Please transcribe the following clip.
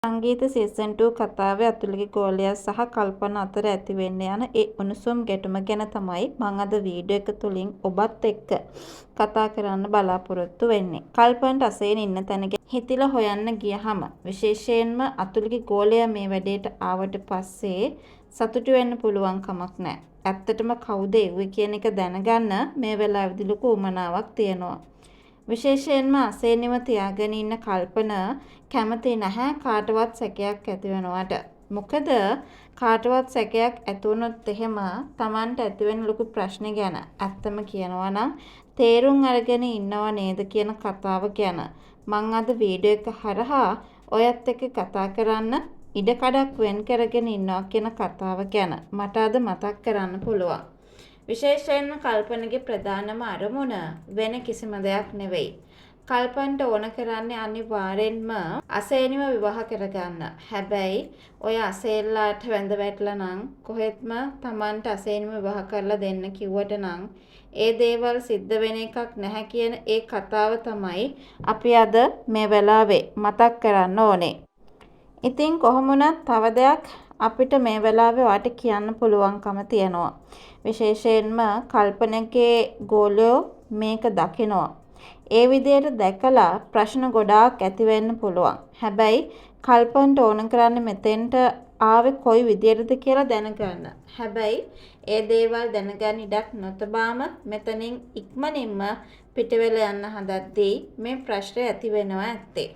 සංගීත සීසන් 2 කතාවේ අතුලගේ ගෝලයා සහ කල්පන අතර ඇති වෙන්න යන ඒ උණුසුම් ගැටුම ගැන තමයි මම අද වීඩියෝ එක තුලින් ඔබත් එක්ක කතා කරන්න බලාපොරොත්තු වෙන්නේ. කල්පනට අසේන ඉන්න තැන හිතිලා හොයන්න ගියහම විශේෂයෙන්ම අතුලගේ ගෝලයා මේ වැඩේට ආවට පස්සේ සතුටු වෙන්න පුළුවන් කමක් නැහැ. ඇත්තටම කවුද එව්වේ කියන එක දැනගන්න මේ වෙලාවේදී ලොකු උමනාවක් තියෙනවා. විශේෂයෙන්ම අසේනිව තියාගෙන ඉන්න කල්පන කැමති නැහැ කාටවත් සැකයක් ඇති වෙනවට. මොකද කාටවත් සැකයක් ඇති වුණොත් එහෙම Tamanට ඇති වෙන ලොකු ප්‍රශ්නේ ගැන ඇත්තම කියනවා නම් තේරුම් අරගෙන ඉන්නව නේද කියන කතාව ගැන මම අද වීඩියෝ එක හරහා ඔයත් එක්ක කතා කරන්න ඉඩකඩක් වෙන් කරගෙන ඉන්නවා කියන කතාව ගැන මට අද මතක් කරන්න පුළුවන්. විශේෂයෙන්ම කල්පනගේ ප්‍රධානම අරමුණ වෙන කිසිම දෙයක් නෙවෙයි. කල්පන්ට ඕන කරන්නේ අනිවාර්යෙන්ම අසේනිව විවාහ කරගන්න. හැබැයි ඔය අසේල්ලාට වැඳ වැටලා නම් කොහෙත්ම Tamanට අසේනිව විවාහ කරලා දෙන්න කිව්වට නම් ඒ දේවල් සිද්ධ වෙන එකක් නැහැ කියන ඒ කතාව තමයි අපි අද මේ වෙලාවේ මතක් කරන්න ඕනේ. ඉතින් කොහොම වුණත් තව දෙයක් අපිට මේ වෙලාවේ වාට කියන්න පුළුවන්කම තියෙනවා. විශේෂයෙන්ම කල්පනගේ ගෝලයෝ මේක දකිනවා. ඒ විදිහට දැකලා ප්‍රශ්න ගොඩාක් ඇති වෙන්න පුළුවන්. හැබැයි කල්පන්ට ඕන කරන්නේ මෙතෙන්ට ආවේ කොයි විදිහටද කියලා දැනගන්න. හැබැයි ඒ දේවල් දැනගන්න ඉඩක් නොතබාම මෙතනින් ඉක්මනින්ම පිටවෙලා යන්න හදද්දී මේ ප්‍රශ්නේ ඇති වෙනවා ඇත්තේ.